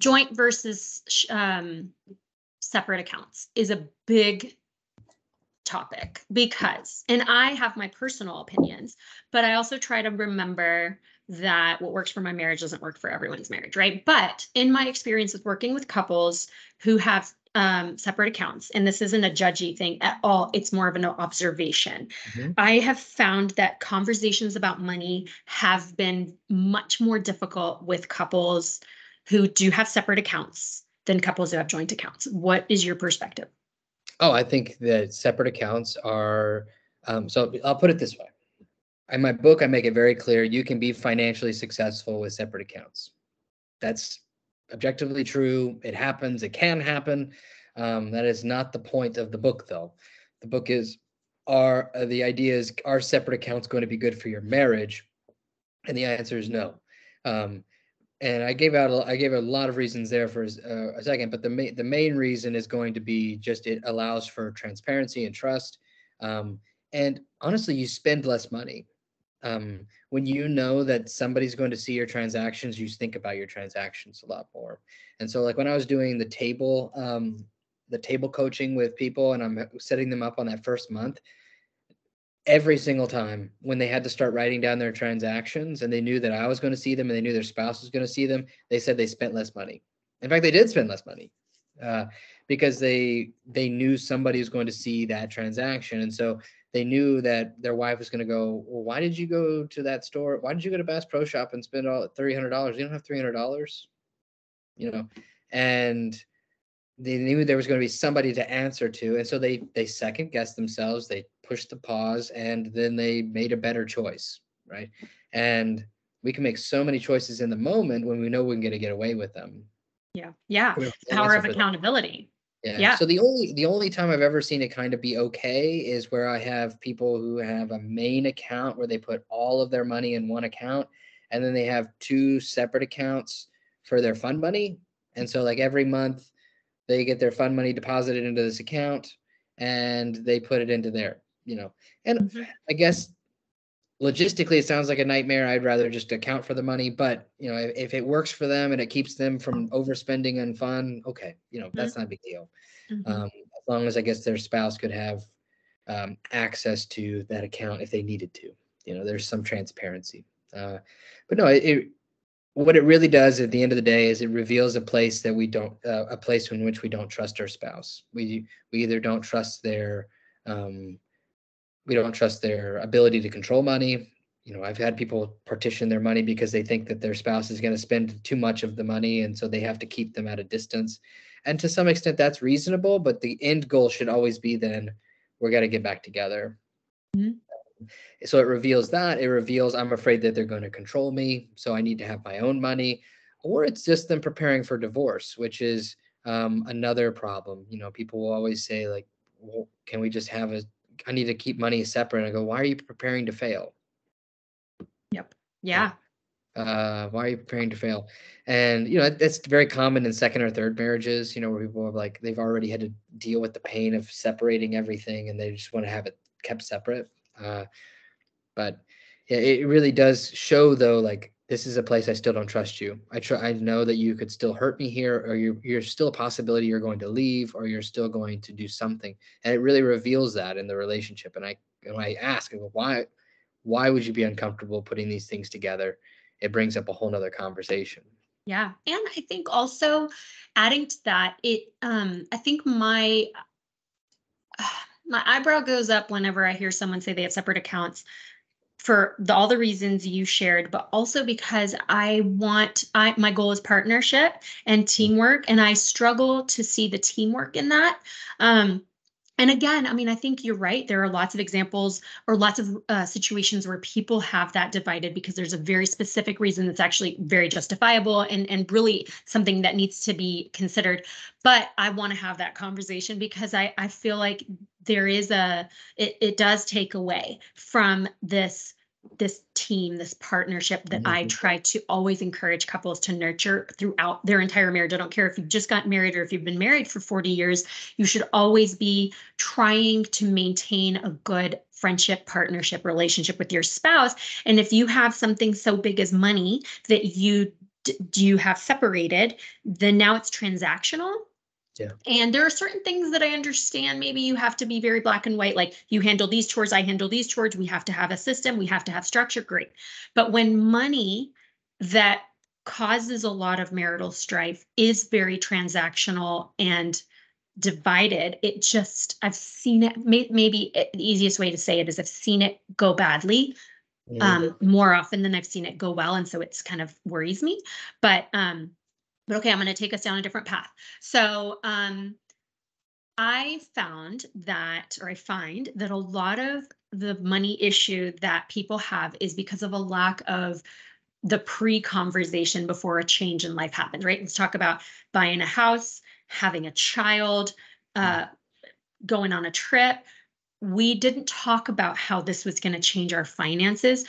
joint versus separate accounts is a big topic, because, and I have my personal opinions, but I also try to remember that what works for my marriage doesn't work for everyone's marriage, right? But in my experience with working with couples who have separate accounts, and this isn't a judgy thing at all, it's more of an observation. I have found that conversations about money have been much more difficult with couples who do have separate accounts than couples who have joint accounts. What is your perspective? Oh, I think that separate accounts are, so I'll put it this way. In my book, I make it very clear you can be financially successful with separate accounts. That's objectively true. It happens. It can happen. That is not the point of the book, though. The book is, the idea is, are separate accounts going to be good for your marriage? And the answer is no. And I gave a lot of reasons there for a second, but the main reason is going to be just it allows for transparency and trust. And honestly, you spend less money. When you know that somebody's going to see your transactions, you think about your transactions a lot more. And so like when I was doing the table coaching with people and I'm setting them up on that first month, every single time when they had to start writing down their transactions and they knew that I was going to see them and they knew their spouse was going to see them, they said they spent less money. In fact, they did spend less money because they knew somebody was going to see that transaction. And so they knew that their wife was going to go, well, why did you go to that store? Why did you go to Bass Pro Shop and spend all $300? You don't have $300, and they knew there was going to be somebody to answer to. And so they second guessed themselves, they pushed the pause, and then they made a better choice, right? And we can make so many choices in the moment when we know we're going to get away with them. Yeah. Power of accountability. Yeah. So the only time I've ever seen it kind of be okay is where I have people who have a main account where they put all of their money in one account, and then they have two separate accounts for their fund money. And so like every month they get their fund money deposited into this account and they put it into there, and I guess logistically it sounds like a nightmare. I'd rather just account for the money, but if it works for them and it keeps them from overspending on fun, okay, that's not a big deal. As long as I guess their spouse could have access to that account if they needed to, there's some transparency. But no, what it really does at the end of the day is it reveals a place that we don't, a place in which we don't trust our spouse. We either don't trust we don't trust their ability to control money. I've had people partition their money because they think that their spouse is going to spend too much of the money, and so they have to keep them at a distance. And to some extent that's reasonable, but the end goal should always be then we're got to get back together. Mhm. So it reveals I'm afraid that they're going to control me, so I need to have my own money. Or it's just them preparing for divorce, which is another problem. People will always say like, well, can we just have I need to keep money separate. And I go, why are you preparing to fail? Yep. Yeah. Why are you preparing to fail? And that's very common in second or third marriages, where people are like, they've already had to deal with the pain of separating everything and they just want to have it kept separate. But yeah, it really does show though, like, this is a place I still don't trust you. I know that you could still hurt me here, or you're still a possibility you're going to leave, or you're still going to do something. And it really reveals that in the relationship. And I ask, why would you be uncomfortable putting these things together? It brings up a whole nother conversation. Yeah. And I think also adding to that, I think my eyebrow goes up whenever I hear someone say they have separate accounts for all the reasons you shared, but also because my goal is partnership and teamwork, and I struggle to see the teamwork in that. And again, I mean, I think you're right. There are lots of examples or lots of situations where people have that divided because there's a very specific reason that's actually very justifiable and really something that needs to be considered. But I want to have that conversation because I feel like there is it does take away from this team, this partnership that I try to always encourage couples to nurture throughout their entire marriage. I don't care if you've just gotten married or if you've been married for 40 years, you should always be trying to maintain a good friendship, partnership, relationship with your spouse. And if you have something so big as money that you have separated, then now it's transactional. Yeah. And there are certain things that I understand. Maybe you have to be very black and white, like you handle these chores, I handle these chores. We have to have a system, we have to have structure. Great. But when money that causes a lot of marital strife is very transactional and divided, I've seen it. Maybe the easiest way to say it is I've seen it go badly more often than I've seen it go well. And so it's kind of worries me. But okay, I'm going to take us down a different path. So I find that a lot of the money issue that people have is because of a lack of the pre-conversation before a change in life happens, right? Let's talk about buying a house, having a child, going on a trip. We didn't talk about how this was going to change our finances.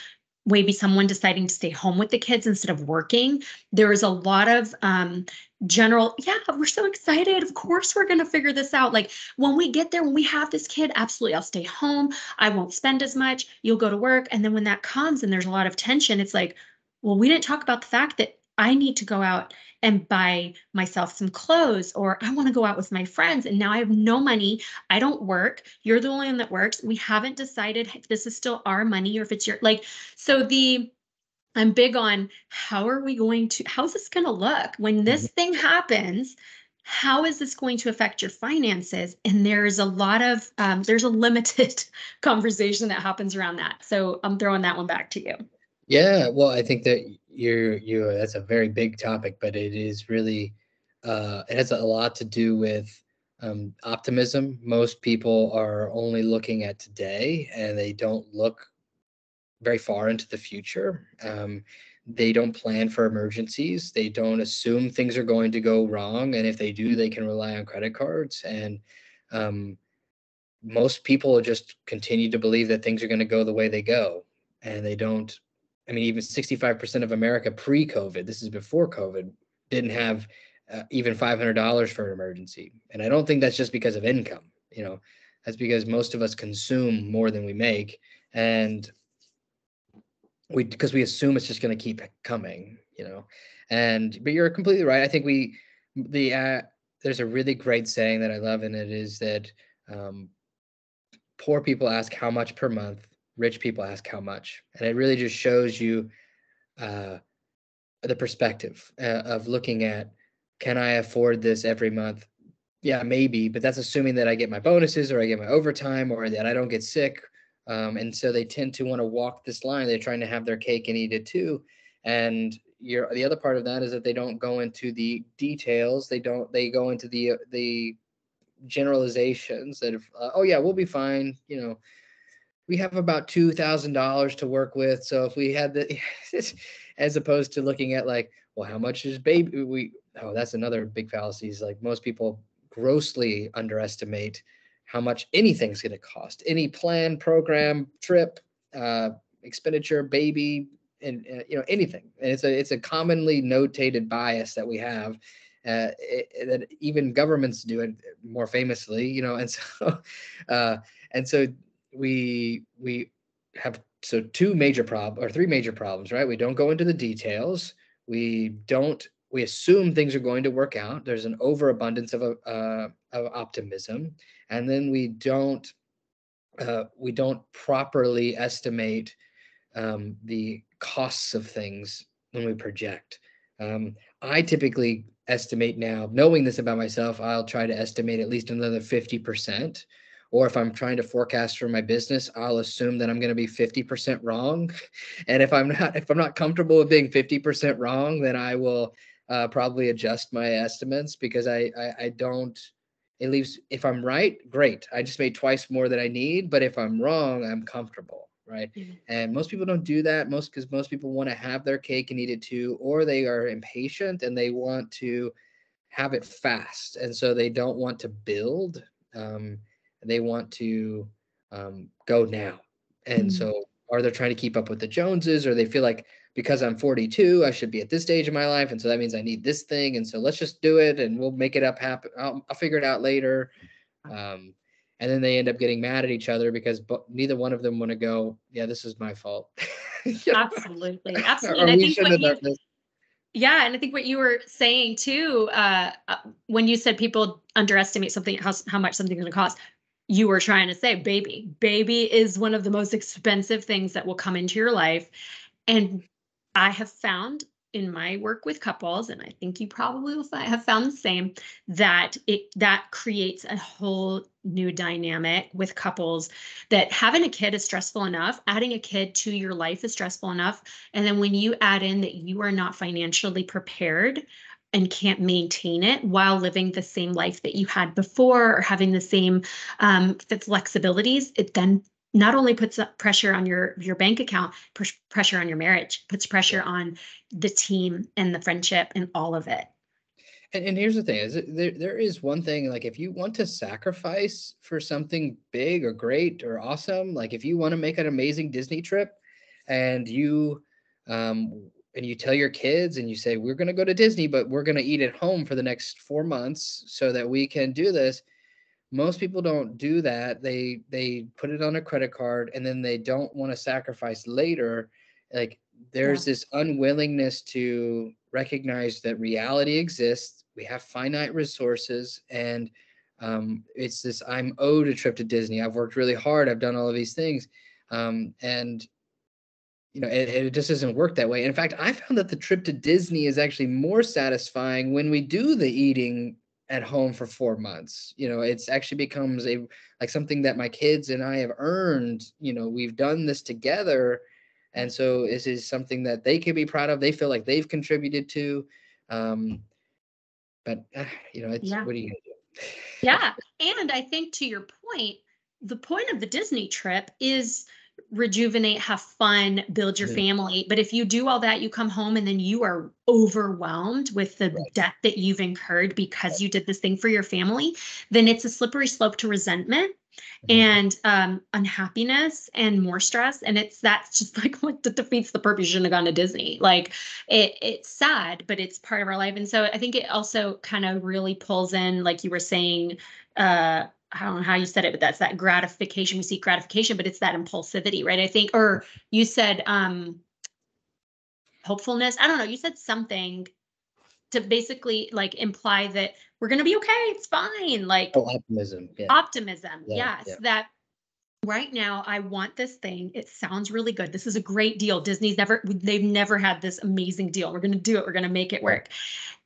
Maybe someone deciding to stay home with the kids instead of working. There is a lot of general, yeah, we're so excited. Of course, we're going to figure this out. Like when we get there, when we have this kid, absolutely, I'll stay home. I won't spend as much. You'll go to work. And then when that comes and there's a lot of tension, it's like, well, we didn't talk about the fact that I need to go out and buy myself some clothes, or I want to go out with my friends. And now I have no money. I don't work. You're the only one that works. We haven't decided if this is still our money or if it's so I'm big on how's this going to look when this thing happens? How is this going to affect your finances? And there's a limited conversation that happens around that. So I'm throwing that one back to you. Yeah, well, I think that that's a very big topic, but it is really it has a lot to do with optimism. Most people are only looking at today, and they don't look very far into the future. They don't plan for emergencies. They don't assume things are going to go wrong, and if they do, they can rely on credit cards. And um, most people just continue to believe that things are going to go the way they go, and they don't. I mean, even 65% of America pre-COVID, this is before COVID, didn't have even $500 for an emergency. And I don't think that's just because of income. That's because most of us consume more than we make, and because we assume it's just going to keep coming. But you're completely right. I think there's a really great saying that I love, and it is that poor people ask how much per month, rich people ask how much. And it really just shows you the perspective of looking at, can I afford this every month? Yeah, maybe, but that's assuming that I get my bonuses or I get my overtime or that I don't get sick. And so they tend to want to walk this line. They're trying to have their cake and eat it too. And the other part of that is that they don't go into the details. They go into the generalizations that if, oh yeah, we'll be fine. We have about $2,000 to work with. So if we had the, as opposed to looking at like, well, how much is that's another big fallacy is like most people grossly underestimate how much anything's going to cost. Any plan, program, trip, expenditure, baby, and anything. And it's a commonly notated bias that we have. That even governments do it more famously, and so and so we have three major problems, right? We don't go into the details. We assume things are going to work out. There's an overabundance of optimism, and then we don't properly estimate the costs of things when we project. I typically estimate now, knowing this about myself, I'll try to estimate at least another 50%. Or if I'm trying to forecast for my business, I'll assume that I'm going to be 50% wrong. And if I'm not comfortable with being 50% wrong, then I will probably adjust my estimates, because I don't. It leaves, if I'm right, great. I just made twice more than I need. But if I'm wrong, I'm comfortable, right? Mm-hmm. And most people don't do that. Because most people want to have their cake and eat it too, or they are impatient and they want to have it fast, and so they don't want to build. They want to go now, and mm-hmm. so, or they're trying to keep up with the Joneses, or they feel like because I'm 42, I should be at this stage of my life, and so that means I need this thing, and so let's just do it, and we'll make it happen. I'll figure it out later. And then they end up getting mad at each other because neither one of them want to go, yeah, this is my fault. Absolutely. And I think and I think what you were saying too, when you said people underestimate something, how much something's going to cost, you were trying to say, baby is one of the most expensive things that will come into your life. And I have found in my work with couples, and I think you probably will have found the same, that that creates a whole new dynamic with couples, that having a kid is stressful enough, adding a kid to your life is stressful enough. And then when you add in that you are not financially prepared and can't maintain it while living the same life that you had before, or having the same flexibilities, it then not only puts pressure on your bank account, pressure on your marriage, puts pressure on the team and the friendship and all of it. And here's the thing: is there is one thing, like if you want to sacrifice for something big or great or awesome, like if you want to make an amazing Disney trip, and you tell your kids and you say, we're going to go to Disney, but we're going to eat at home for the next 4 months so that we can do this. Most people don't do that. They put it on a credit card, and then they don't want to sacrifice later. Like there's this unwillingness to recognize that reality exists. We have finite resources, and it's this, I'm owed a trip to Disney. I've worked really hard. I've done all of these things. And it just doesn't work that way. In fact, I found that the trip to Disney is actually more satisfying when we do the eating at home for 4 months. It's actually becomes something that my kids and I have earned. We've done this together. And so this is something that they can be proud of. They feel like they've contributed to. But it's, what are you going to do? Yeah. And I think to your point, the point of the Disney trip is rejuvenate, have fun, build your family. But if you do all that, you come home and then you are overwhelmed with the debt that you've incurred because you did this thing for your family, then it's a slippery slope to resentment and unhappiness and more stress. And that's just like what defeats the purpose. You shouldn't have gone to Disney. Like it's sad, but it's part of our life. And so I think it also kind of really pulls in, like you were saying, I don't know how you said it, but that's that gratification. We seek gratification, but it's that impulsivity, right? I think, or you said hopefulness. I don't know. You said something to basically like imply that we're going to be okay. It's fine. Like optimism. Yeah. Optimism. Yes. Yeah. That right now I want this thing. It sounds really good. This is a great deal. They've never had this amazing deal. We're going to do it. We're going to make it work.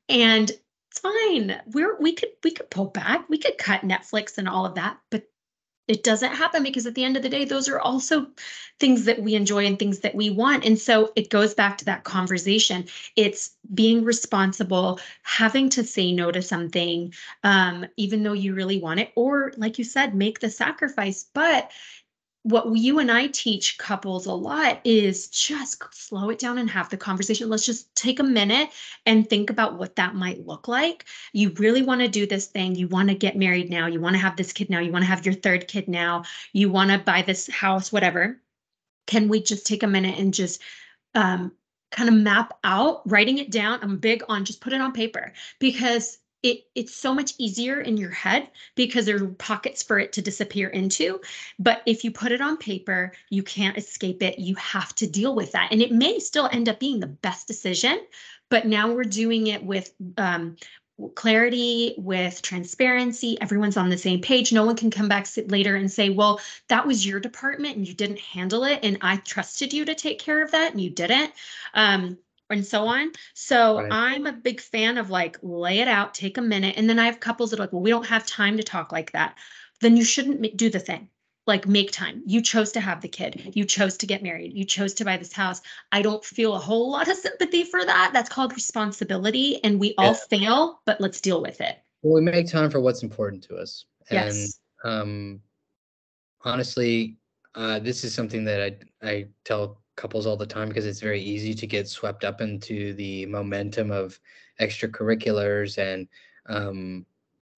And it's fine. We could pull back. We could cut Netflix and all of that, but it doesn't happen, because at the end of the day, those are also things that we enjoy and things that we want. And so it goes back to that conversation. It's being responsible, having to say no to something, even though you really want it, or like you said, make the sacrifice. But what you and I teach couples a lot is just slow it down and have the conversation. Let's just take a minute and think about what that might look like. You really want to do this thing. You want to get married now. You want to have this kid now. You want to have your third kid now. You want to buy this house, whatever. Can we just take a minute and just um, kind of map out, writing it down? I'm big on just put it on paper, because it's so much easier in your head because there are pockets for it to disappear into. But if you put it on paper, you can't escape it. You have to deal with that. And it may still end up being the best decision, but now we're doing it with clarity, with transparency. Everyone's on the same page. No one can come back later and say, well, that was your department and you didn't handle it, and I trusted you to take care of that and you didn't. And so on. So Right. I'm a big fan of like, lay it out, take a minute. And then I have couples that are like, well, we don't have time to talk like that. Then you shouldn't do the thing. Like, make time. You chose to have the kid. You chose to get married. You chose to buy this house. I don't feel a whole lot of sympathy for that. That's called responsibility, and we Yeah. all fail, but let's deal with it. Well, we make time for what's important to us. And Yes. um, honestly, this is something that I tell couples all the time, because it's very easy to get swept up into the momentum of extracurriculars and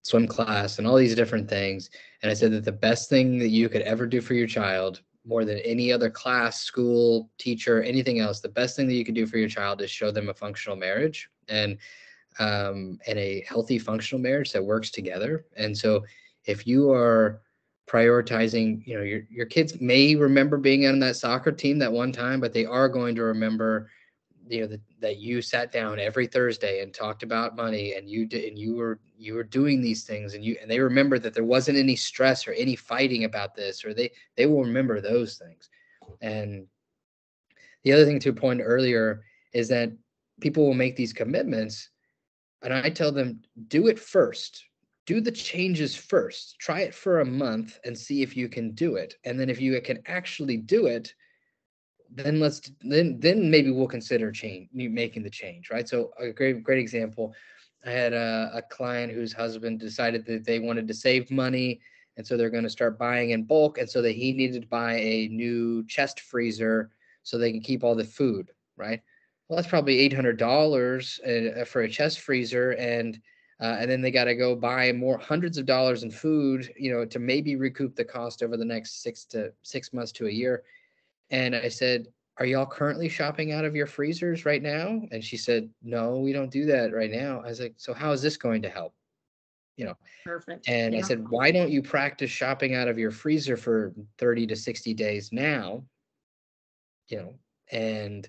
swim class and all these different things. And I said that the best thing that you could ever do for your child, more than any other class, school, teacher, anything else, the best thing that you could do for your child is show them a functional marriage, and a healthy functional marriage that works together. And so if you are prioritizing, your kids may remember being on that soccer team that one time, but they are going to remember, that you sat down every Thursday and talked about money, and you did, and you were doing these things, and they remember that there wasn't any stress or any fighting about this, or they will remember those things. And the other thing, to point earlier, is that people will make these commitments, and I tell them, do it first. Do the changes first. Try it for a month and see if you can do it. And then if you can actually do it, then maybe we'll consider making the change, right? So a great example. I had a client whose husband decided that they wanted to save money, and so they're going to start buying in bulk, and so that he needed to buy a new chest freezer so they can keep all the food, right? Well, that's probably $800 for a chest freezer, and then they got to go buy more hundreds of dollars in food, to maybe recoup the cost over the next 6 months to a year. And I said, are y'all currently shopping out of your freezers right now? And she said, no, we don't do that right now. I was like, so how is this going to help? You know, Perfect. and I Yeah. said, why don't you practice shopping out of your freezer for 30 to 60 days now? You know, and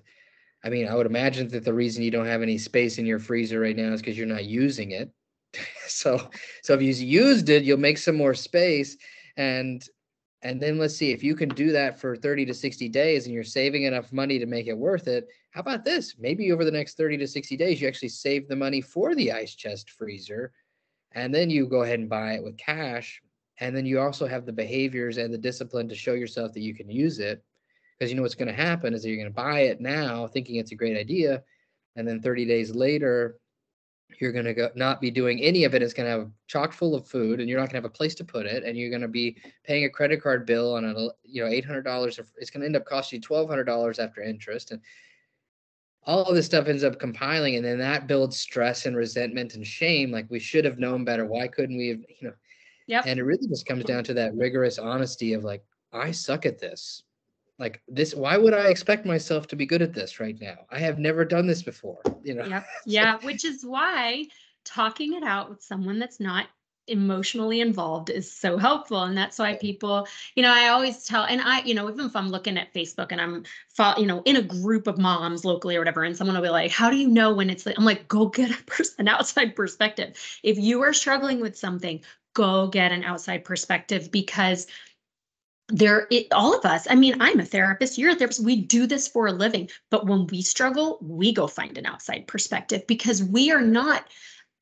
I mean, I would imagine that the reason you don't have any space in your freezer right now is because you're not using it. so, so if you used it, you'll make some more space. And then let's see if you can do that for 30 to 60 days and you're saving enough money to make it worth it. How about this? Maybe over the next 30 to 60 days, you actually save the money for the ice chest freezer, and then you go ahead and buy it with cash. And then you also have the behaviors and the discipline to show yourself that you can use it. Because what's going to happen is that you're going to buy it now thinking it's a great idea. And then 30 days later, you're going to not be doing any of it. It's going to have chock full of food, and you're not going to have a place to put it. And you're going to be paying a credit card bill on $800. It's going to end up costing you $1,200 after interest. And all of this stuff ends up compiling. And then that builds stress and resentment and shame. Like, we should have known better. Why couldn't we have, Yep. and it really just comes down to that rigorous honesty of like, I suck at this. Like this, why would I expect myself to be good at this right now? I have never done this before, Yep. So, Yeah. Which is why talking it out with someone that's not emotionally involved is so helpful. And that's why people, I always tell, and even if I'm looking at Facebook and I'm, in a group of moms locally or whatever, and someone will be like, how do you know when it's like, I'm like, go get an outside perspective. If you are struggling with something, go get an outside perspective, because all of us, I mean, I'm a therapist, you're a therapist, we do this for a living, but when we struggle, we go find an outside perspective, because we are not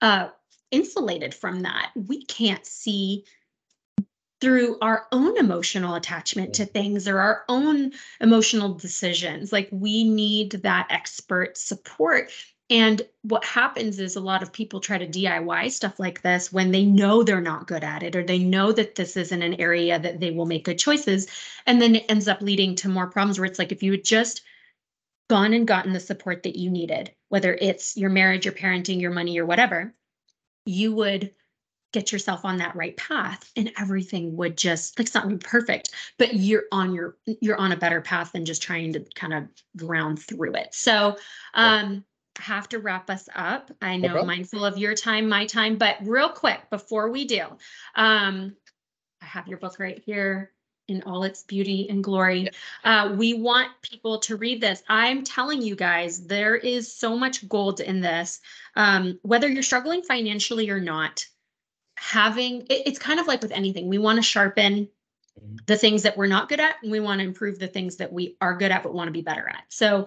uh insulated from that. We can't see through our own emotional attachment to things or our own emotional decisions. Like we need that expert support. And what happens is a lot of people try to DIY stuff like this when they know they're not good at it, or they know that this isn't an area that they will make good choices. And then it ends up leading to more problems where it's like if you had just gone and gotten the support that you needed, whether it's your marriage, your parenting, your money, or whatever, you would get yourself on that right path and everything would just like it's not perfect, but you're on a better path than just trying to kind of ground through it. So have to wrap us up. I No know, problem. mindful of your time, my time, but real quick before we do, I have your book right here in all its beauty and glory. We want people to read this. I'm telling you guys, there is so much gold in this. Whether you're struggling financially or not, it's kind of like with anything. We want to sharpen Mhm. the things that we're not good at, and we want to improve the things that we are good at but want to be better at. So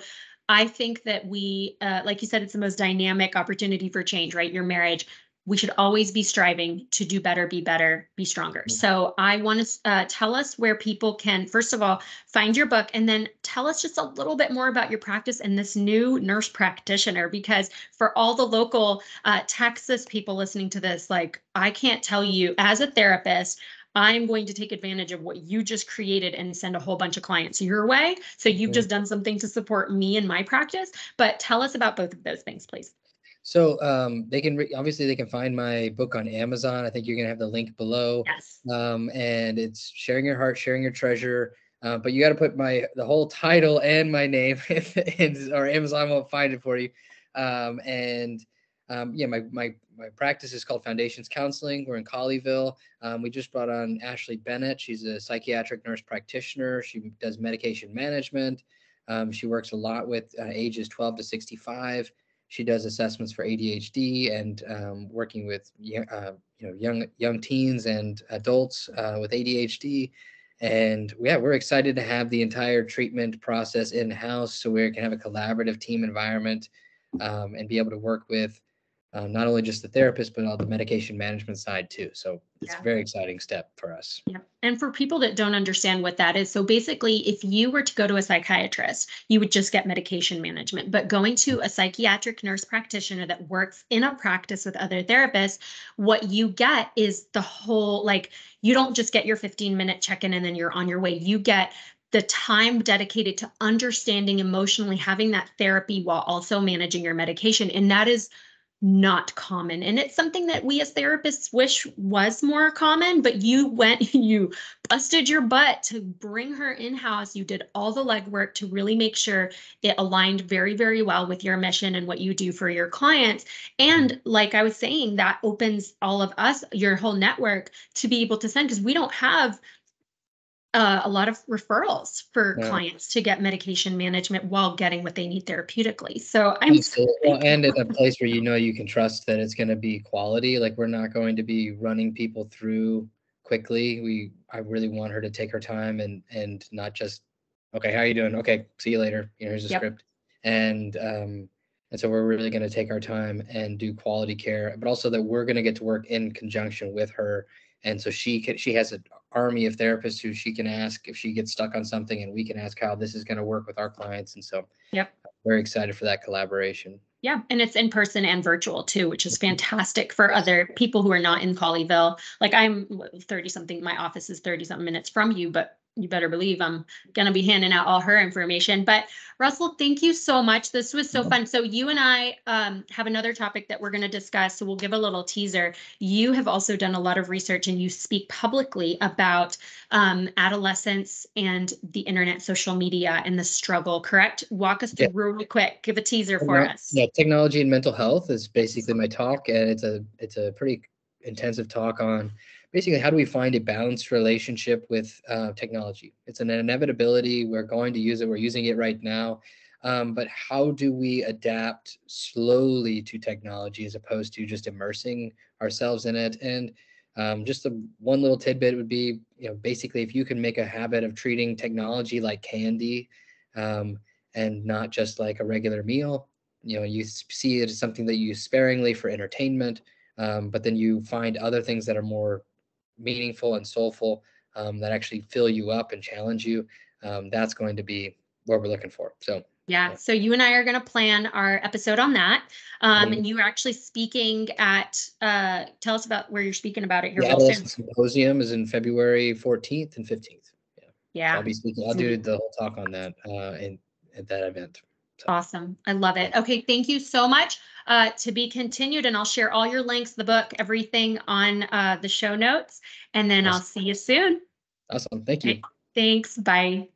I think that we, like you said, it's the most dynamic opportunity for change, right? Your marriage. We should always be striving to do better, be stronger. So I want to tell us where people can, first of all, find your book, and then tell us just a little bit more about your practice and this new nurse practitioner. Because for all the local Texas people listening to this, like I can't tell you, as a therapist, I'm going to take advantage of what you just created and send a whole bunch of clients your way. So you've Mhm. just done something to support me in my practice. But tell us about both of those things, please. So they can obviously they can find my book on Amazon. I think you're gonna have the link below. Yes. And it's sharing your heart, sharing your treasure. But you got to put the whole title and my name, or Amazon won't find it for you. And yeah, my practice is called Foundations Counseling. We're in Colleyville. We just brought on Ashley Bennett. She's a psychiatric nurse practitioner. She does medication management. She works a lot with ages 12 to 65. She does assessments for ADHD and working with young teens and adults with ADHD. And yeah, we're excited to have the entire treatment process in house, so we can have a collaborative team environment and be able to work with not only just the therapist but all the medication management side too. So it's a Yeah. very exciting step for us. Yeah. And for people that don't understand what that is, so basically, if you were to go to a psychiatrist, you would just get medication management. But going to a psychiatric nurse practitioner that works in a practice with other therapists, what you get is the whole, like, you don't just get your 15-minute check in and then you're on your way. You get the time dedicated to understanding emotionally, having that therapy while also managing your medication. And that is not common. And it's something that we as therapists wish was more common, but you went, you busted your butt to bring her in house. You did all the legwork to really make sure it aligned very, very well with your mission and what you do for your clients. And like I was saying, that opens all of us, your whole network, to be able to send, because we don't have a lot of referrals for Yeah. clients to get medication management while getting what they need therapeutically. So I'm so Absolutely. Well, and in thankful. a place where you can trust that it's going to be quality. Like we're not going to be running people through quickly. I really want her to take her time and not just, okay, how are you doing? Okay, see you later. Here's the Yep. script. And and so we're really going to take our time and do quality care, but also that we're going to get to work in conjunction with her. And so she has an army of therapists who she can ask if she gets stuck on something, and we can ask how this is going to work with our clients. And so Yep. very excited for that collaboration. Yeah, and it's in person and virtual too, which is fantastic for Yes. other people who are not in Colleyville. Like I'm 30 something, my office is 30 something minutes from you, but you better believe I'm going to be handing out all her information. But Russell, thank you so much. This was so fun. So you and I have another topic that we're going to discuss. So we'll give a little teaser. You have also done a lot of research and you speak publicly about adolescence and the internet, social media, and the struggle, correct? Walk us Yeah. through really quick. Give a teaser for us. Yeah, technology and mental health is basically my talk, and it's a pretty intensive talk on basically how do we find a balanced relationship with technology. It's an inevitability. We're going to use it. We're using it right now. But how do we adapt slowly to technology as opposed to just immersing ourselves in it? And just the one little tidbit would be, basically if you can make a habit of treating technology like candy, um, and not just like a regular meal. You see it as something that you use sparingly for entertainment, but then you find other things that are more meaningful and soulful, that actually fill you up and challenge you, that's going to be what we're looking for. So Yeah. So you and I are going to plan our episode on that. And you are actually speaking at, tell us about where you're speaking about it here the real soon. Adolescent Symposium is in February 14th and 15th. Yeah. Yeah. So I'll be speaking. I'll do the whole talk on that at that event. So. Awesome. I love it. Okay. Thank you so much. To be continued, and I'll share all your links, the book, everything on the show notes, and then I'll see you soon. Awesome. Thank you. Okay. Thanks. Bye.